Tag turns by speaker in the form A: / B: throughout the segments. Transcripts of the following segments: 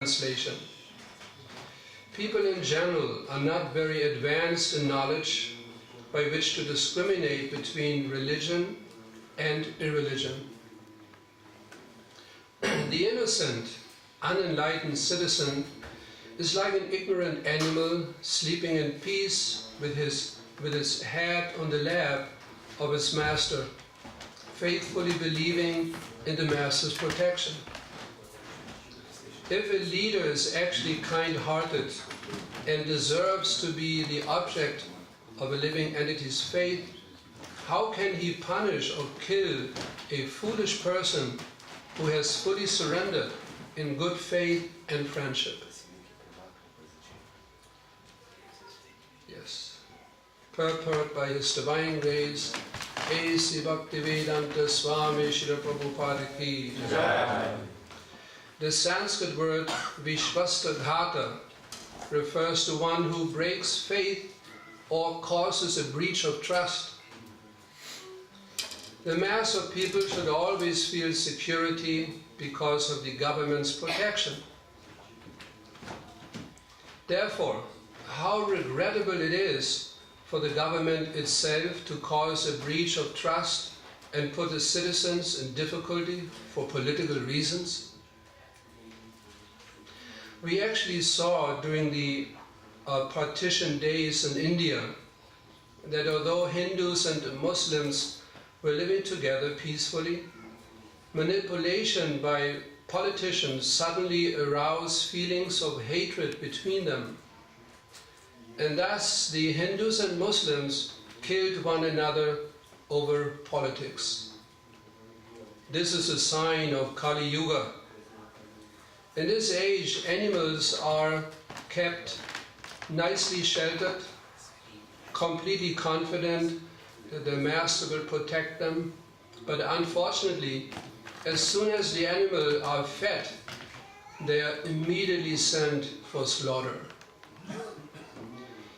A: Translation. People in general are not very advanced in knowledge by which to discriminate between religion and irreligion. The innocent, unenlightened citizen is like an ignorant animal sleeping in peace with his head on the lap of his master, faithfully believing in the master's protection. If a leader is actually kind-hearted and deserves to be the object of a living entity's faith, how can he punish or kill a foolish person who has fully surrendered in good faith and friendship? Yes. Purport by His Divine Grace, A.C. Bhakti Swami Shri Prabhupada Ki Jai. The Sanskrit word Vishwastagata refers to one who breaks faith or causes a breach of trust. The mass of people should always feel security because of the government's protection. Therefore, how regrettable it is for the government itself to cause a breach of trust and put the citizens in difficulty for political reasons. We actually saw during the partition days in India that although Hindus and Muslims were living together peacefully, manipulation by politicians suddenly aroused feelings of hatred between them. And thus the Hindus and Muslims killed one another over politics. This is a sign of Kali Yuga. In this age, animals are kept nicely sheltered, completely confident that the master will protect them. But unfortunately, as soon as the animals are fed, they are immediately sent for slaughter.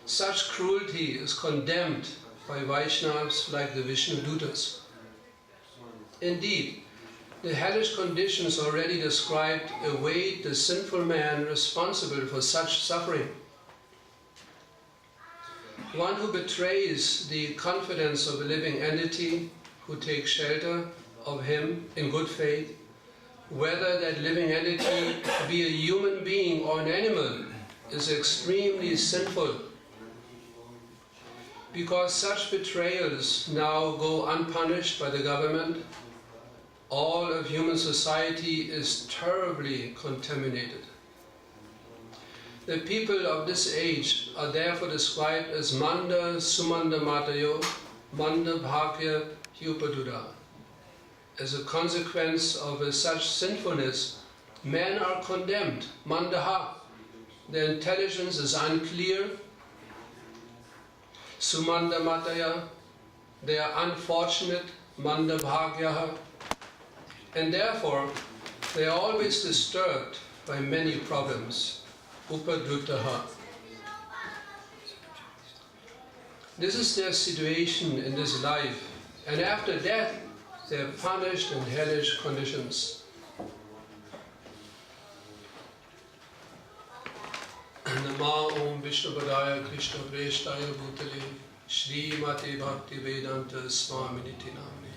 A: Such cruelty is condemned by Vaishnavas like the Vishnudutas. Indeed, the hellish conditions already described await the sinful man responsible for such suffering. One who betrays the confidence of a living entity who takes shelter of him in good faith, whether that living entity be a human being or an animal, is extremely sinful. Because such betrayals now go unpunished by the government, all of human society is terribly contaminated. The people of this age are therefore described as Manda Sumanda Matayo, Manda Bhakya Upaduda. As a consequence of such sinfulness, men are condemned, Mandaha. Their intelligence is unclear. Sumanda Mataya, they are unfortunate, Manda Bhagyaha, and therefore they are always disturbed by many problems, Upadrutaha. This is their situation in this life, and after death they are punished in hellish conditions. Nama Om Vishnupadaya Krishna Preshtaya Bhutale Shri Mate Bhakti Vedanta Swami Niti Namne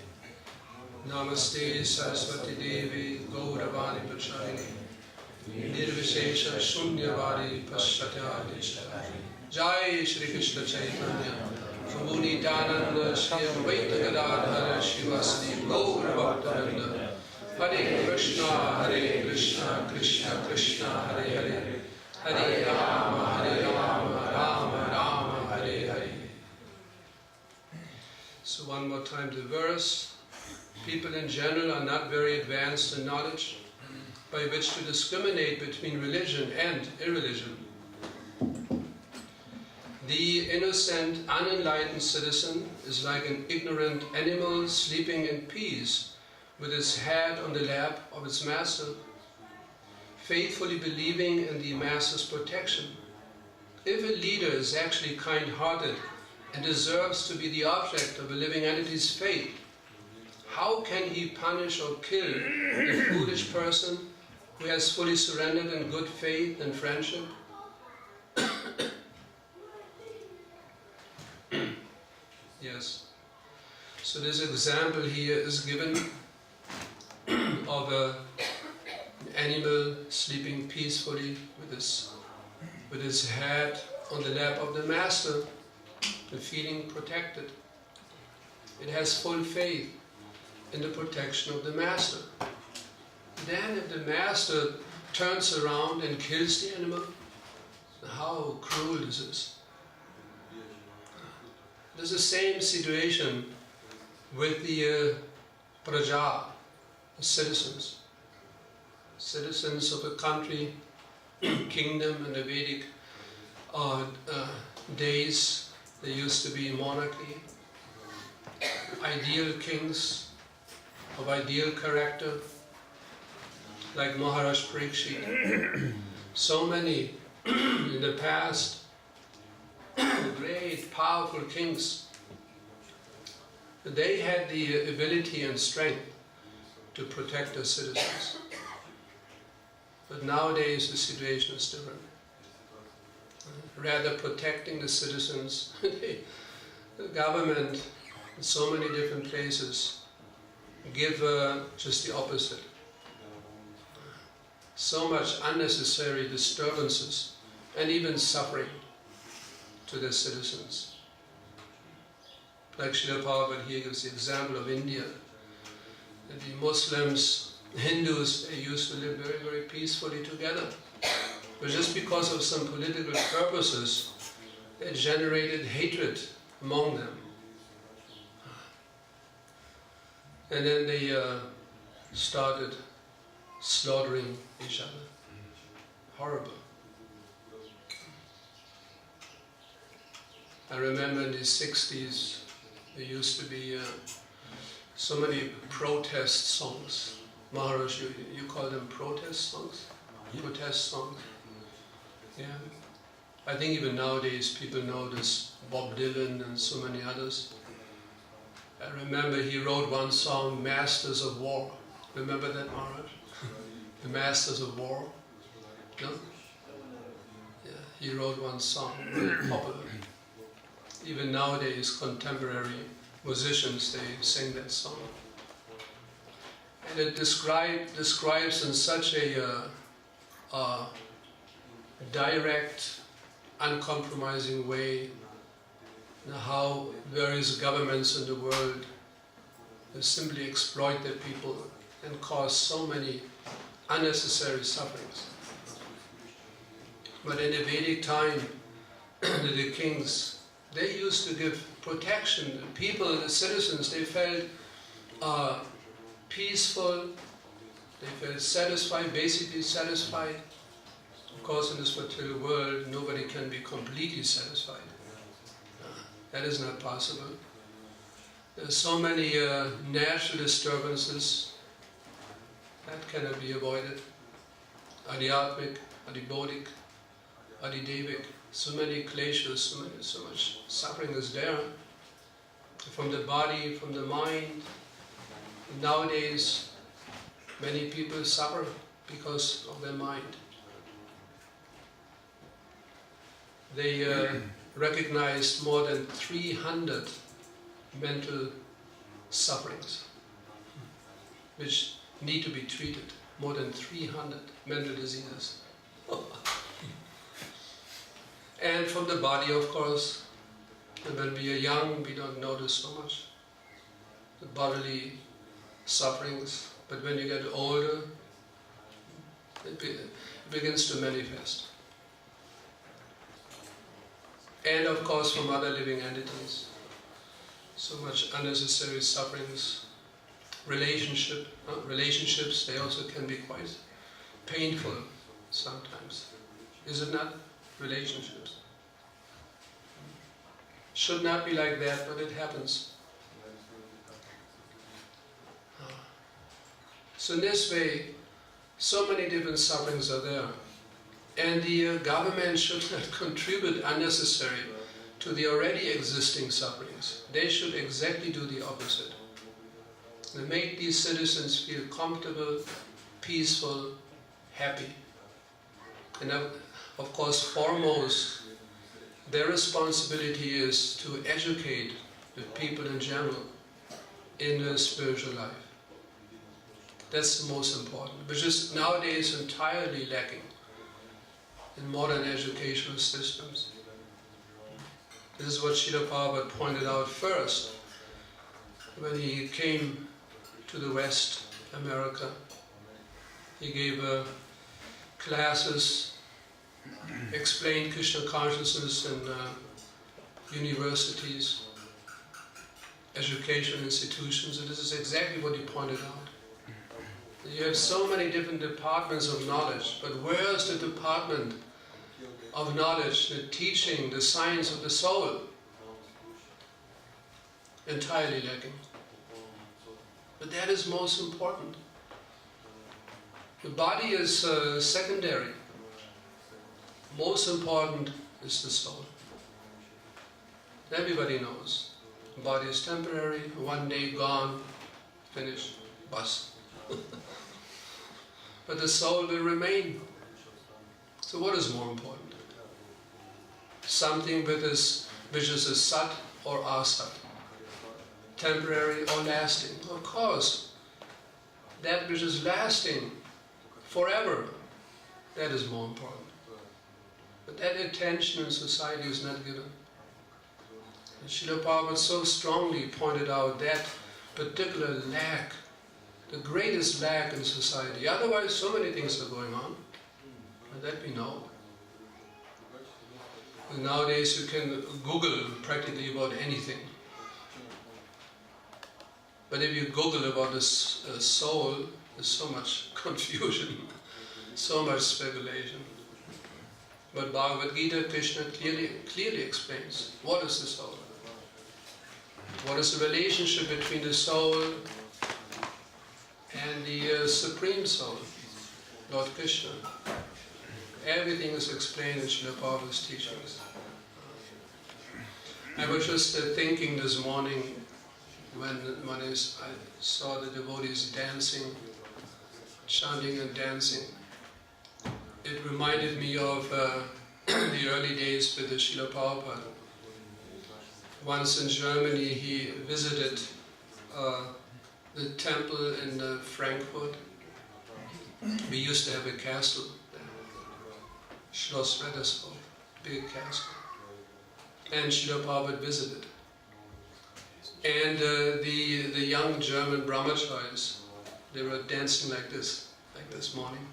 A: Namaste Saraswati Devi Gauravani Prachayani Nirvishesha Shunyavadi Paschatyadi Jai Shri Krishna Chaitanya Prabhu Nityananda Shri Advaita Gadadhara Shivasadi Gauravaktananda Hare Krishna Krishna Krishna Hare Hare Hare Rama, Rama Rama, Hare Hare. So one more time the verse. People in general are not very advanced in knowledge by which to discriminate between religion and irreligion. The innocent, unenlightened citizen is like an ignorant animal sleeping in peace with his head on the lap of its master, faithfully believing in the master's protection. If a leader is actually kind-hearted and deserves to be the object of a living entity's faith, how can he punish or kill a foolish person who has fully surrendered in good faith and friendship. Yes. So this example here is given of an animal sleeping peacefully with his head on the lap of the master and feeling protected. It has full faith in the protection of the master. Then if the master turns around and kills the animal, how cruel this is. There's the same situation with the praja, the citizens. Citizens of a country, kingdom in the Vedic days, there used to be monarchy, ideal kings of ideal character, like Maharaj Parikshit. So many in the past, great, powerful kings. They had the ability and strength to protect their citizens. But nowadays the situation is different. Rather protecting the citizens, the government in so many different places give just the opposite. So much unnecessary disturbances and even suffering to their citizens. Like Srila Prabhupada here gives the example of India. And the Muslims, Hindus, they used to live very, very peacefully together. But just because of some political purposes, they generated hatred among them. And then they started slaughtering each other. Horrible. I remember in the 60s, there used to be so many protest songs. Maharaj, you call them protest songs? Yeah. Protest songs. Yeah. I think even nowadays people know this, Bob Dylan and so many others. I remember he wrote one song, Masters of War. Remember that, Maharaj? The Masters of War? No? Yeah, he wrote one song, very popular. Even nowadays, contemporary musicians, they sing that song. And it describes in such a direct, uncompromising way how various governments in the world simply exploit their people and cause so many unnecessary sufferings. But in the Vedic time, the kings, they used to give protection. The people, the citizens, they felt peaceful, they felt satisfied, basically satisfied. Of course, in this material world, nobody can be completely satisfied. That is not possible. There are so many natural disturbances that cannot be avoided. Adhyatmic, adibodic, adidevic. So many kleshas, so much suffering is there. From the body, from the mind. Nowadays, many people suffer because of their mind. They recognized more than 300 mental sufferings which need to be treated. More than 300 mental diseases. And from the body, of course, when we are young, we don't notice so much the bodily sufferings, but when you get older, it begins to manifest. And of course from other living entities. So much unnecessary sufferings. Relationships, they also can be quite painful sometimes. Is it not? Relationships. Should not be like that, but it happens. So in this way, so many different sufferings are there. And the government should not contribute unnecessary to the already existing sufferings. They should exactly do the opposite. They make these citizens feel comfortable, peaceful, happy. And of course, foremost, their responsibility is to educate the people in general in the spiritual life. That's the most important, which is nowadays entirely lacking in modern educational systems. This is what Srila Prabhupada pointed out first when he came to the West, America. He gave classes, explained Krishna consciousness in universities, educational institutions, and this is exactly what he pointed out. You have so many different departments of knowledge, but where is the department of knowledge, the teaching, the science of the soul? Entirely lacking. But that is most important. The body is secondary. Most important is the soul. Everybody knows. The body is temporary, one day gone, finished, bust. But the soul will remain. So what is more important? Something which is a sat or asat, temporary or lasting. Of course, that which is lasting forever, that is more important. But that attention in society is not given. And Srila Prabhupada so strongly pointed out that particular lack, the greatest lack in society. Otherwise, so many things are going on, and that we know. And nowadays you can Google practically about anything. But if you Google about this soul, there's so much confusion, so much speculation. But Bhagavad Gita, Krishna clearly explains what is the soul. What is the relationship between the soul and the Supreme Soul, Lord Krishna. Everything is explained in Srila Prabhupada's teachings. I was just thinking this morning when I saw the devotees dancing, chanting and dancing. It reminded me of the early days with the Srila Prabhupada. Once in Germany he visited the temple in Frankfurt. We used to have a castle there, Schloss Reddersburg, big castle. And Srila Prabhupada visited. And the young German brahmacharis, they were dancing like this morning.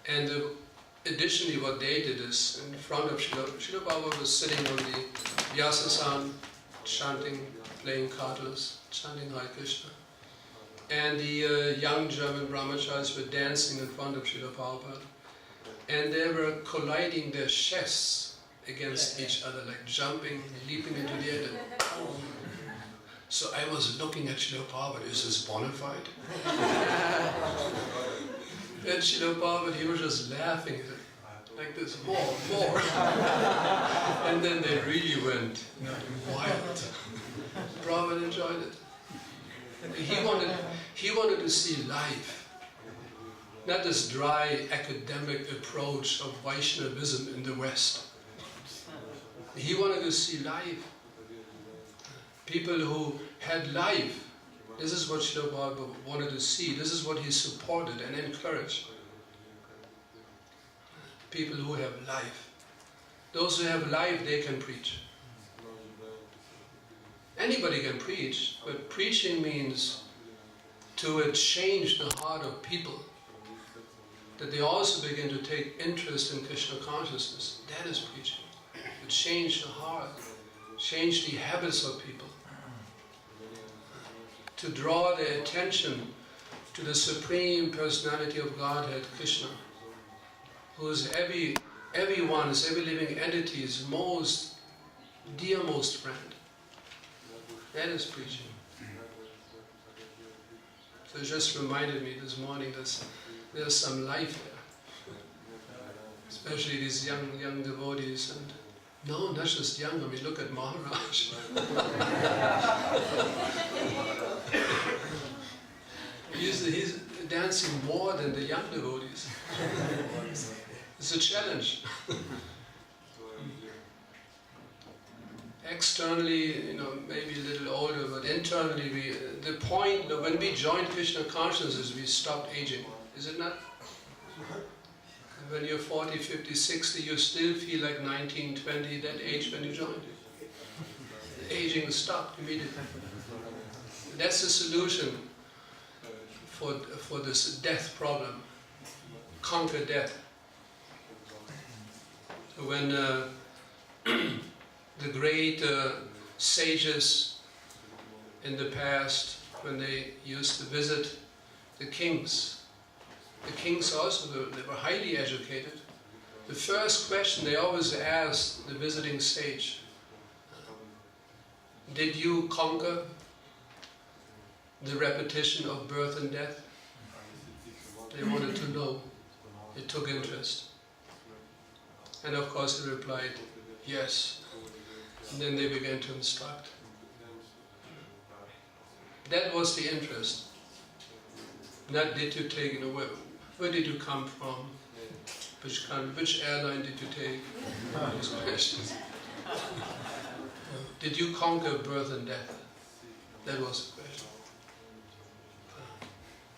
A: And additionally what they did is, in front of Srila Prabhupada was sitting on the Vyasasan, chanting, playing kartals, chanting Hare Krishna. And the young German brahmacharis were dancing in front of Srila Prabhupada. And they were colliding their chests against each other, like jumping, leaping into the air. So I was looking at Srila Prabhupada, is this bona fide? And Srila Prabhupada, he was just laughing at it, like this, more. And then they really went wild. Prabhupada enjoyed it. He wanted to see life, not this dry academic approach of Vaishnavism in the West. He wanted to see life. People who had life. This is what Srila Prabhupada wanted to see. This is what he supported and encouraged. People who have life. Those who have life, they can preach. Anybody can preach, but preaching means to change the heart of people. That they also begin to take interest in Krishna consciousness. That is preaching. To change the heart, change the habits of people. To draw their attention to the Supreme Personality of Godhead, Krishna, who is every living entity's most dearmost friend. That is preaching. So it just reminded me this morning that there's some life there. Especially these young devotees. And no, not just young, I mean look at Maharaj. dancing more than the young devotees. It's a challenge. Externally, maybe a little older, but internally, the point, when we join Krishna consciousness, we stop aging. Is it not? When you're 40, 50, 60, you still feel like 19, 20, that age when you joined. The aging stopped immediately. That's the solution for this death problem. Conquer death. When the great sages in the past, when they used to visit the kings also, they were highly educated. The first question they always asked the visiting sage, did you conquer the repetition of birth and death? They wanted to know. It took interest. And of course he replied, yes. And then they began to instruct. That was the interest. Not did you take, where did you come from? Which airline did you take? Those questions. Did you conquer birth and death? That was the question.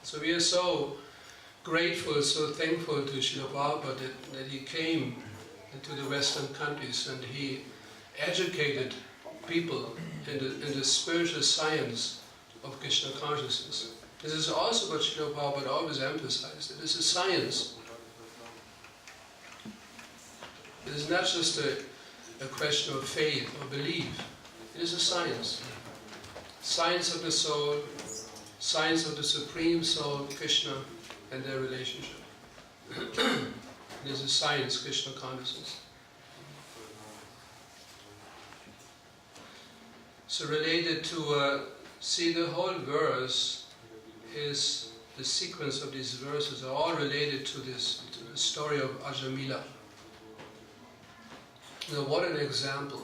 A: So we are so grateful, so thankful to Srila Prabhupada that he came into the Western countries and he educated people in the spiritual science of Krishna consciousness. This is also what Srila Prabhupada always emphasized. It is a science. It is not just a question of faith or belief. It is a science. Science of the soul, science of the Supreme Soul, Krishna, and their relationship. It is a science, Krishna consciousness. So related to, see the whole verse is, the sequence of these verses are all related to the story of Ajamila. Now what an example.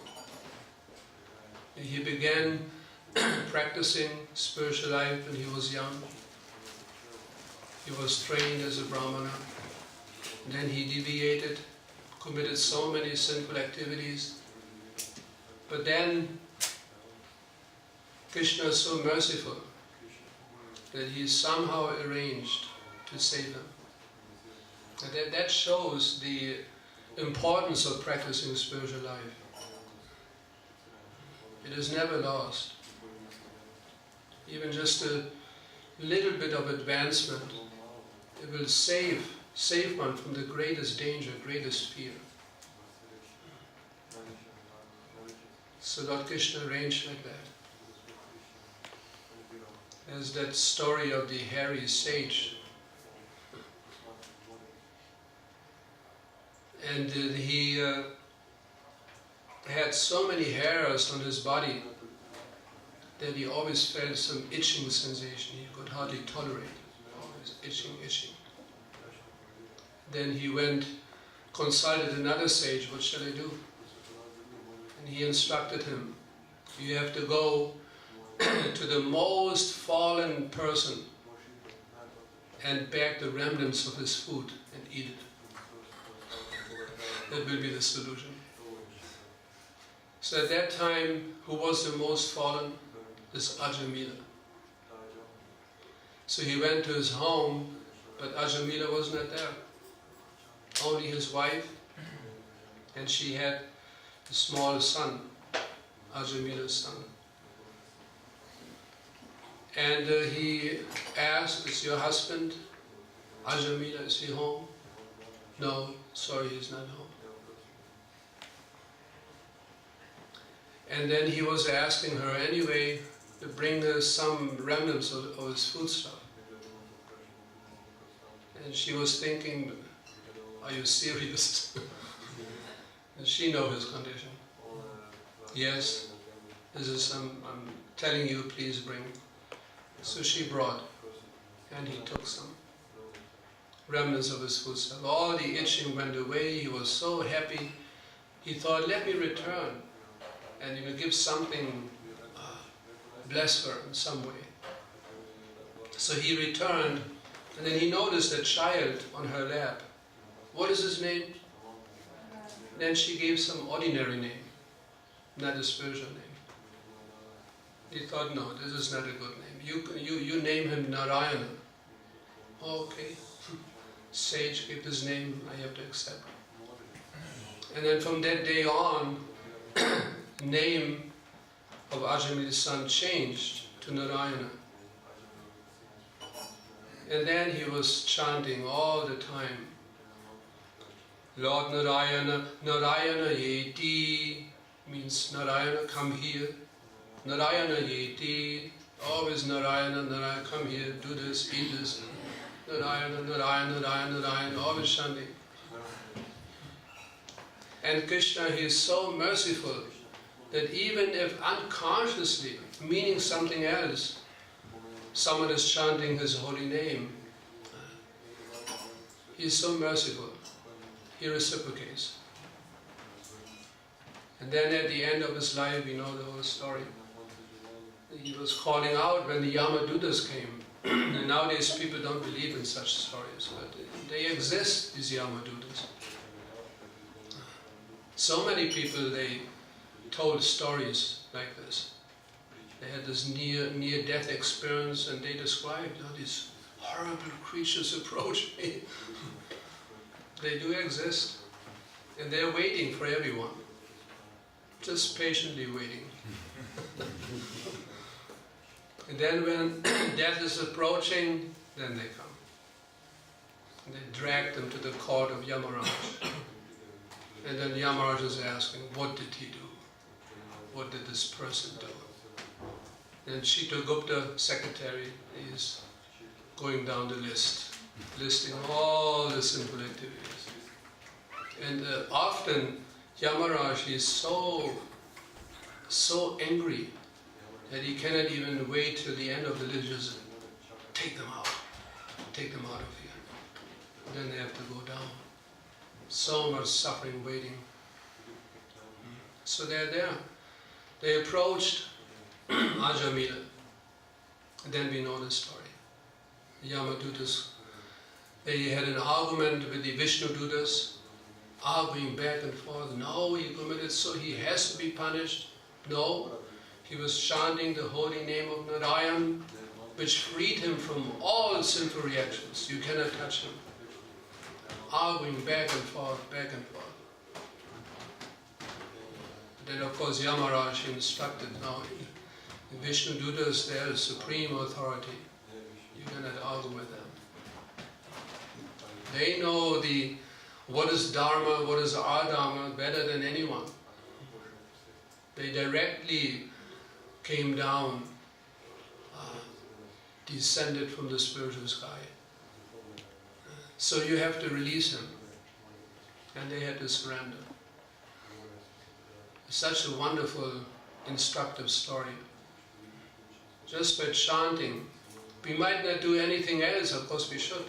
A: He began practicing spiritual life when he was young. He was trained as a Brahmana. Then he deviated, committed so many sinful activities. But then Krishna is so merciful that he somehow arranged to save him. And that shows the importance of practicing spiritual life. It is never lost. Even just a little bit of advancement, it will save one from the greatest danger, greatest fear. So Lord Krishna arranged like that. There's that story of the hairy sage. And he had so many hairs on his body that he always felt some itching sensation. He could hardly tolerate it. Always itching. Then he consulted another sage, what shall I do? And he instructed him, you have to go to the most fallen person and beg the remnants of his food and eat it. That will be the solution. So at that time, who was the most fallen? This Ajamila. So he went to his home, but Ajamila was not there. Only his wife, and she had a small son, Ajamila's son. And he asked, is your husband, Ajamila, is he home? No, sorry, he's not home. And then he was asking her anyway to bring her some remnants of his foodstuff. And she was thinking, are you serious? And she knows his condition. Yes, this is I'm telling you, please bring. So she brought, and he took some remnants of his foodstuff. All the itching went away, he was so happy. He thought, let me return and give something, bless her in some way. So he returned And then he noticed a child on her lap. What is his name? Then she gave some ordinary name, not a spiritual name. He thought, no, this is not a good name. You name him Narayana. Oh, okay. Sage gave his name, I have to accept. And then from that day on, name of Ajami's son changed to Narayana. And then he was chanting all the time, Lord Narayana, Narayana Yeti, means Narayana, come here. Narayana Yeti, always Narayana, Narayana, come here, do this, eat this. Narayana, Narayana, Narayana, Narayana, always chanting. And Krishna, he is so merciful that even if unconsciously, meaning something else, someone is chanting his holy name, he is so merciful. He reciprocates. And then at the end of his life, we know the whole story. He was calling out when the Yamadutas came. And nowadays people don't believe in such stories, but they exist, these Yamadutas. So many people, they told stories like this. They had this near-death experience, and they described these horrible creatures approach me. They do exist, and they're waiting for everyone, just patiently waiting. And then when death is approaching, then they come. And they drag them to the court of Yamaraj. And then Yamaraj is asking, what did he do? What did this person do? And Chitragupta, secretary, is going down the list, listing all the sinful activities. And often Yamaraj is so angry that he cannot even wait till the end of the list, just take them out of here. And then they have to go down. So much suffering waiting. So they're there. They approached Ajamila. And then we know the story. The Yamadutas, they had an argument with the Vishnudutas, arguing back and forth. No, he committed, so he has to be punished. No, he was chanting the holy name of Narayan, which freed him from all sinful reactions. You cannot touch him. Arguing back and forth, back and forth. Then of course Yamaraj instructed, now the Vishnudutas, they are the supreme authority. You cannot argue with them. They know what is Dharma, what is Adharma better than anyone. They directly came down, descended from the spiritual sky. So you have to release him. And they had to surrender. Such a wonderful, instructive story. Just by chanting, we might not do anything else, of course we should.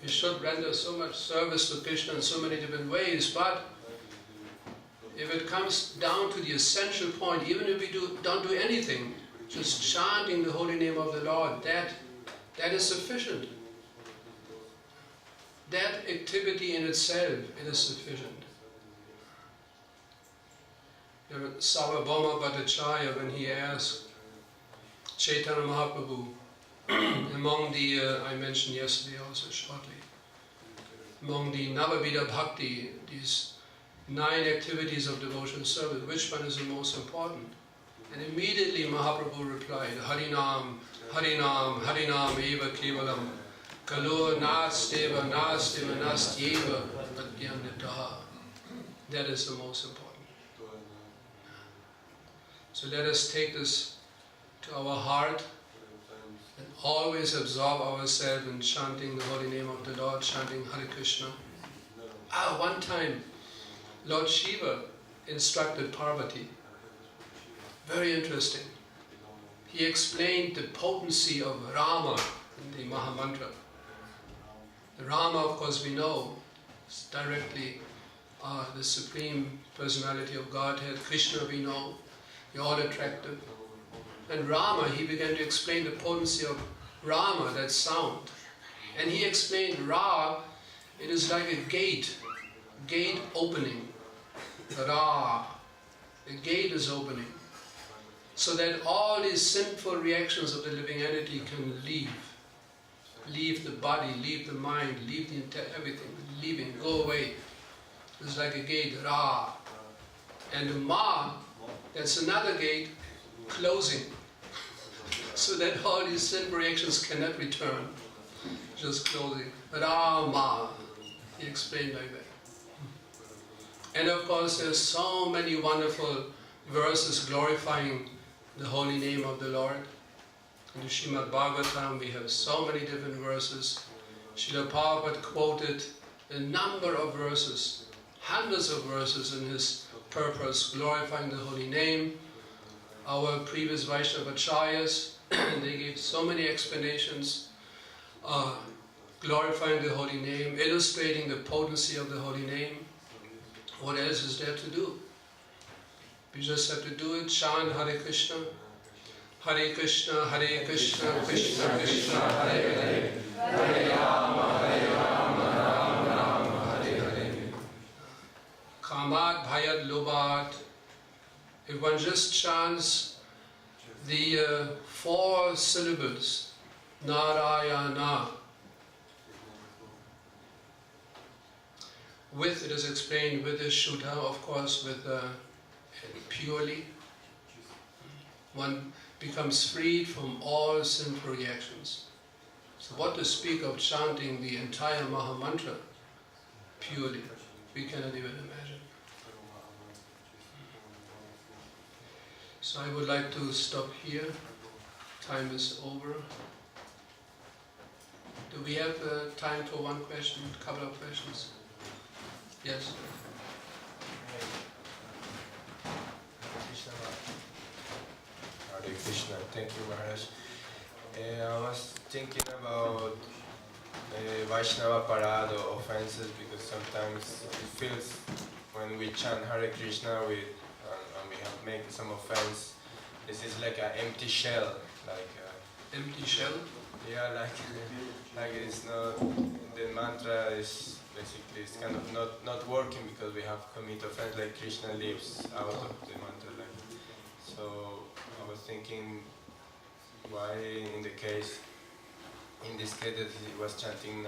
A: We should render so much service to Krishna in so many different ways, but if it comes down to the essential point, even if we don't do anything, just chanting the holy name of the Lord, that is sufficient. That activity in itself, it is sufficient. Sarvabhauma Bhattacharya, when he asked Chaitanya Mahaprabhu, among the, I mentioned yesterday also shortly, among the Navavida Bhakti, these 9 activities of devotional service, which one is the most important? And immediately Mahaprabhu replied, Harinam, Harinam, Harinam eva kevalam, Kalur nasteva, nasteva, nastyeva, padyamnitaha. That is the most important. So let us take this to our heart and always absorb ourselves in chanting the holy name of the Lord, chanting Hare Krishna. One time, Lord Shiva instructed Parvati. Very interesting. He explained the potency of Rama in the Mahamantra. The Rama, of course, we know, is directly the Supreme Personality of Godhead. Krishna, we know, they're all attractive. And Rama, he began to explain the potency of Rama, that sound. And he explained Ra, it is like a gate opening. Ra, the gate is opening. So that all these sinful reactions of the living entity can leave. Leave the body, leave the mind, leave everything, leaving, go away. It's like a gate, Ra. And the Ma, that's another gate, closing. So that all these sinful reactions cannot return. Just closing. Ra Ma. He explained like that. And of course there's so many wonderful verses glorifying the holy name of the Lord. In the Srimad Bhagavatam we have so many different verses. Srila Prabhupada quoted a number of verses, hundreds of verses in his purpose, glorifying the holy name. Our previous Vaishnava Acharyas, they gave so many explanations, glorifying the holy name, illustrating the potency of the holy name. What else is there to do? We just have to do it, chant Hare Krishna, Hare Krishna, Hare Krishna, Krishna Krishna, Hare Hare, Hare Rama, Rama Rama, Hare Hare. Kamat Bhayat Lobat. If one just chants the 4 syllables, Narayana, with, it is explained, with the Shuddha, of course, with purely, one becomes freed from all sinful reactions. So what to speak of chanting the entire Maha Mantra purely, we cannot even imagine. So I would like to stop here. Time is over. Do we have time for one question, a couple of questions? Yes.
B: Hare Krishna. Thank you, Maharaj. I was thinking about Vaishnava Parado offenses, because sometimes it feels when we chant Hare Krishna and we have made some offense, this is like an empty shell.
A: Empty shell?
B: Yeah, like it's not, the mantra is basically, it's kind of not working because we have committed offense, like Krishna lives out of the mantra. So I was thinking, why in this case that he was chanting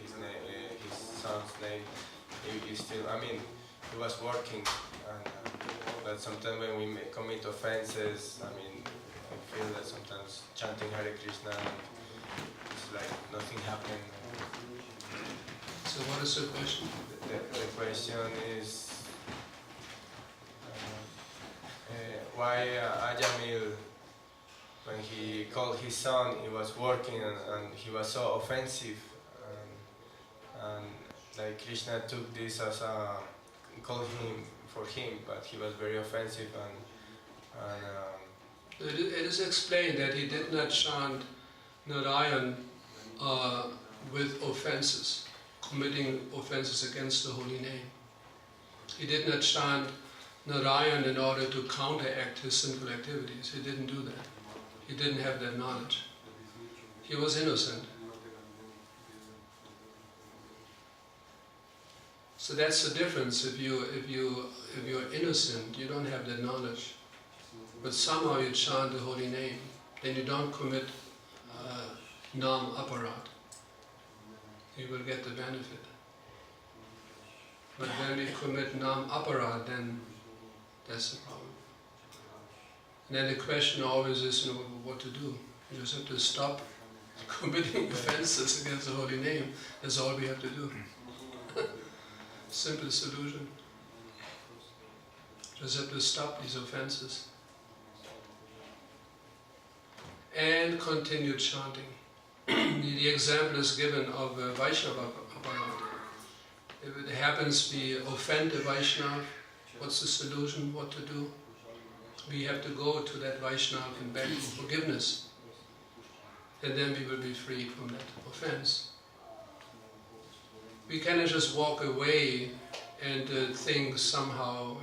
B: his son's name, he still, I mean, he was working, but sometimes when we commit offenses, I mean, I feel that sometimes chanting Hare Krishna, it's like nothing happened.
A: So what is the question?
B: The question is, why Ajamil, when he called his son, he was working and he was so offensive, and like Krishna took this as a, called him for him, but he was very offensive
A: it is explained that he did not chant Narayan with offenses, committing offenses against the holy name. He did not chant Narayan in order to counteract his sinful activities. He didn't do that. He didn't have that knowledge. He was innocent. So that's the difference. If you're innocent, you don't have that knowledge. But somehow you chant the holy name, then you don't commit nam aparat. You will get the benefit. But when we commit nam aparat, then that's the problem. And then the question always is, what to do. You just have to stop committing offenses against the holy name. That's all we have to do. Simple solution. Just have to stop these offenses. And continue chanting. The example is given of Vaishnava Aparat. If it happens we offend a Vaishnava, what's the solution, what to do? We have to go to that Vaishnava and beg for forgiveness. And then we will be free from that offense. We cannot just walk away and think somehow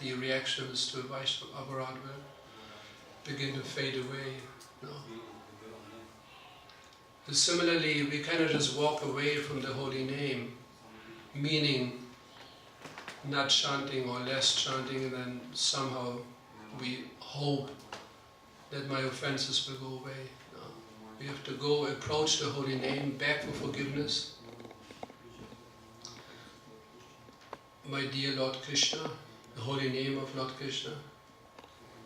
A: the reactions to Vaishnava Aparat will begin to fade away. No. Similarly, we cannot just walk away from the holy name, meaning not chanting or less chanting, and then somehow we hope that my offenses will go away. No. We have to go approach the holy name, beg for forgiveness. My dear Lord Krishna, the holy name of Lord Krishna,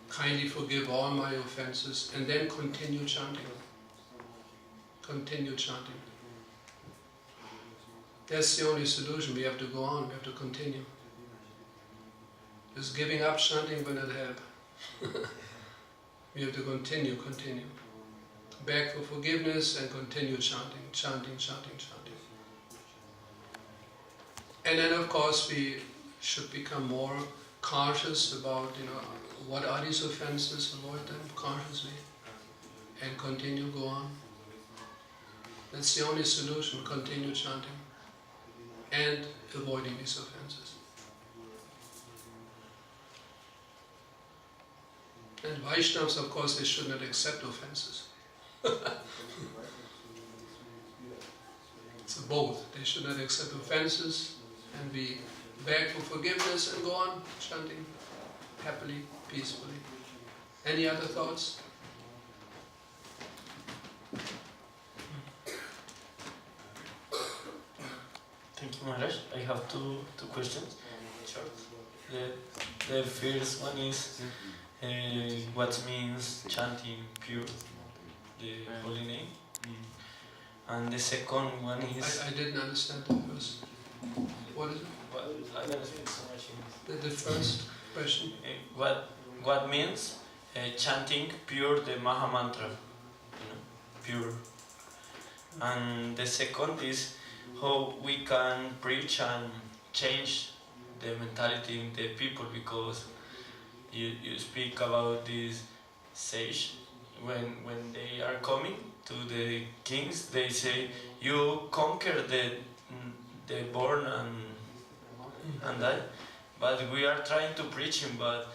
A: kindly forgive all my offenses, and then continue chanting. Continue chanting. That's the only solution. We have to go on, we have to continue. Just giving up chanting will not help. We have to continue. Beg for forgiveness and continue chanting. And then of course we should become more conscious about, what are these offenses, avoid them consciously, and continue, go on. That's the only solution, continue chanting and avoiding these offenses. And Vaishnavas, of course, they should not accept offenses. So both, they should not accept offenses, and we beg for forgiveness and go on chanting happily, peacefully. Any other thoughts?
C: Thank you, Maharaj. I have two questions. Sure. The first one is what means chanting pure the holy name, and the second one is.
A: I didn't understand the first. What is it?
C: Well, I don't speak so much English.
A: The first question.
C: What means chanting pure the Maha Mantra, pure. And the second is how we can preach and change the mentality in the people, because you speak about this sage when they are coming to the kings, they say you conquer the born and die, but we are trying to preach him, but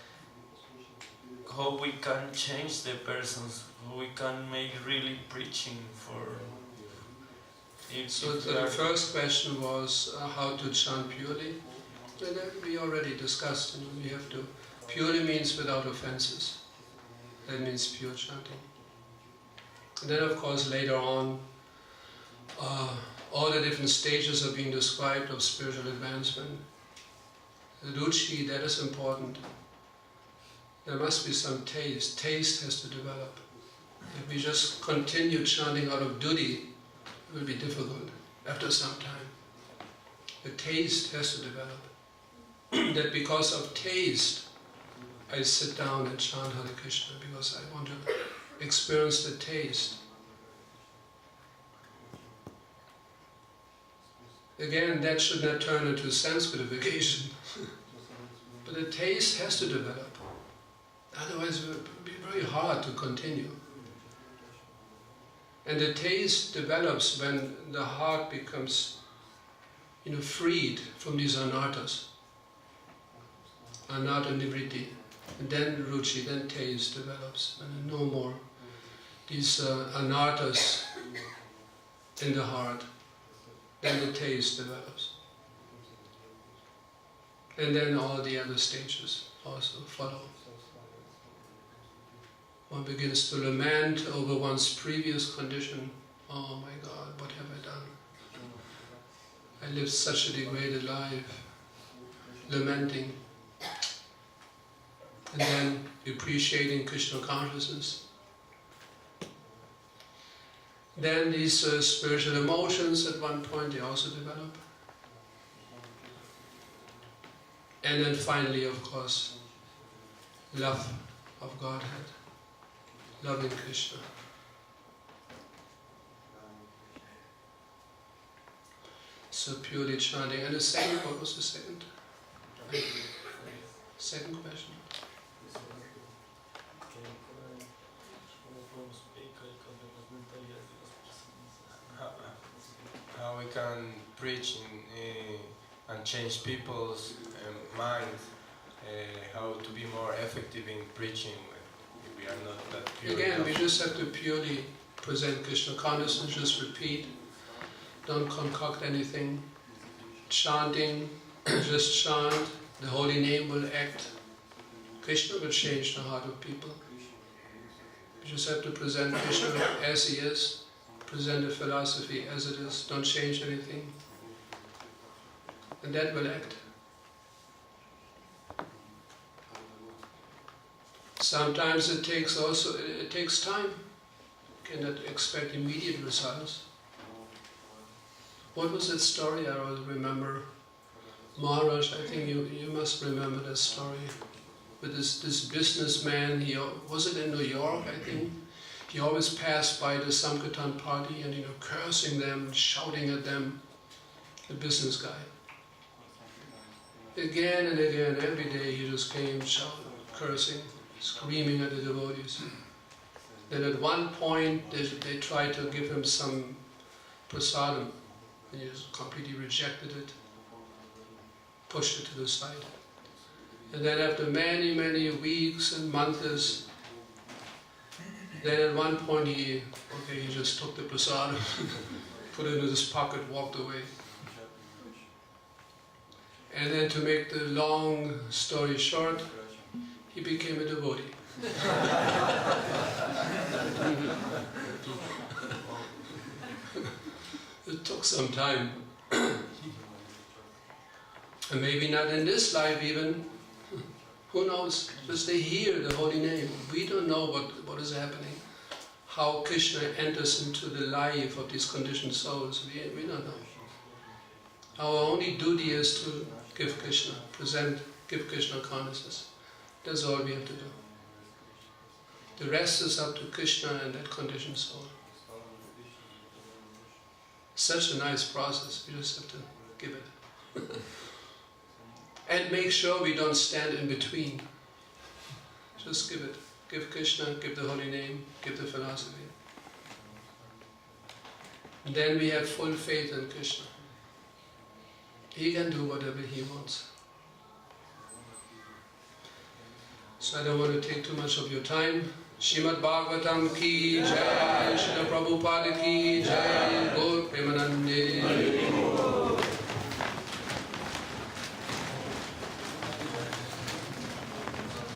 C: how we can change the persons, how we can make really preaching for.
A: So the first question was how to chant purely. And we already discussed, we have to, purely means without offenses. That means pure chanting. And then of course later on, all the different stages are being described of spiritual advancement. The ruchi, that is important. There must be some taste. Taste has to develop. If we just continue chanting out of duty, it will be difficult after some time. The taste has to develop. That because of taste, I sit down and chant Hare Krishna, because I want to experience the taste. Again, that should not turn into sense gratification. But the taste has to develop. Otherwise it will be very hard to continue. And the taste develops when the heart becomes, freed from these anarthas. Anartha nivritti. And then ruchi, then taste develops. And no more these anarthas in the heart. Then the taste develops. And then all the other stages also follow. One begins to lament over one's previous condition. Oh my God, what have I done? I lived such a degraded life. Lamenting. And then appreciating Krishna consciousness. Then these spiritual emotions at one point, they also develop. And then finally, of course, love of Godhead. Loving Krishna. So purely chanting. And the second, what was the second? Second question.
B: How we can preach and change people's mind, how to be more effective in preaching. We are not that pure
A: Again,
B: enough.
A: we just have to purely present Krishna consciousness, just repeat, don't concoct anything. Chanting, just chant, the holy name will act. Krishna will change the heart of people. You just have to present Krishna as he is, present the philosophy as it is, don't change anything. And that will act. Sometimes it takes time. You cannot expect immediate results. What was that story I always remember? Maharaj, I think you must remember that story. With this businessman, was it in New York, I think? He always passed by the Sankirtan party and cursing them, shouting at them, the business guy. Again and again, every day he just came shouting, cursing, screaming at the devotees. Then at one point they tried to give him some prasadam, and he just completely rejected it, pushed it to the side. And then after many, many weeks and months, then at one point he just took the prasadam, put it in his pocket, walked away. And then to make the long story short, he became a devotee. It took some time. And maybe not in this life even. Who knows? Just they hear the holy name. We don't know what is happening. How Krishna enters into the life of these conditioned souls. We don't know. Our only duty is to give Krishna, give Krishna consciousness. That's all we have to do. The rest is up to Krishna and that conditioned soul. Such a nice process, we just have to give it. And make sure we don't stand in between. Just give it. Give Krishna, give the holy name, give the philosophy. And then we have full faith in Krishna. He can do whatever he wants. So I don't want to take too much of your time. Srimad Bhagavatam ki jai, Srila Prabhupada ki jai.